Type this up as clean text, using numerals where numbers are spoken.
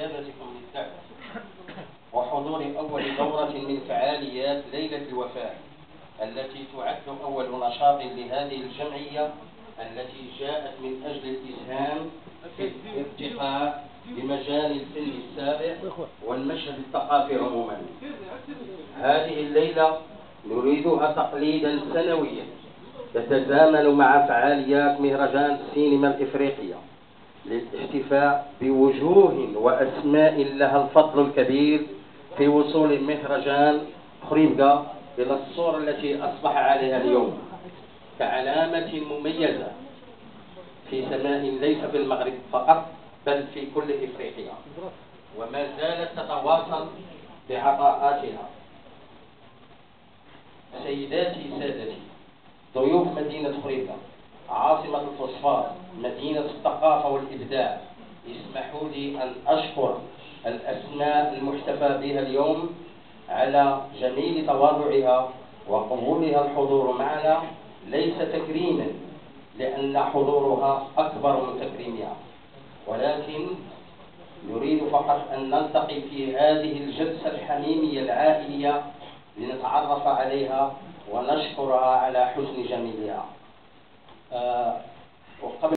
إجابتكم للدعوة وحضور أول دورة من فعاليات ليلة الوفاء التي تعد أول نشاط لهذه الجمعية التي جاءت من أجل الإسهام في الارتقاء بمجال الفن السابق والمشهد الثقافي عموما. هذه الليلة نريدها تقليدا سنويا يتزامن مع فعاليات مهرجان السينما الإفريقية للاحتفاء بوجوه وأسماء لها الفضل الكبير في وصول مهرجان خريبكا إلى الصورة التي أصبح عليها اليوم كعلامة مميزة في سماء ليس في المغرب فقط بل في كل إفريقيا، وما زالت تتواصل بعطاءاتها. سيداتي سادتي، ضيوف مدينة خريبكا عاصمة الفوسفات مدينة الثقافة والإبداع، اسمحوا لي أن أشكر الأسماء المحتفى بها اليوم على جميل تواضعها وقبولها الحضور معنا، ليس تكريما لأن حضورها أكبر من تكريمها، ولكن نريد فقط أن نلتقي في هذه الجلسة الحميمية العائلية لنتعرف عليها ونشكرها على حسن جميلها. وقبل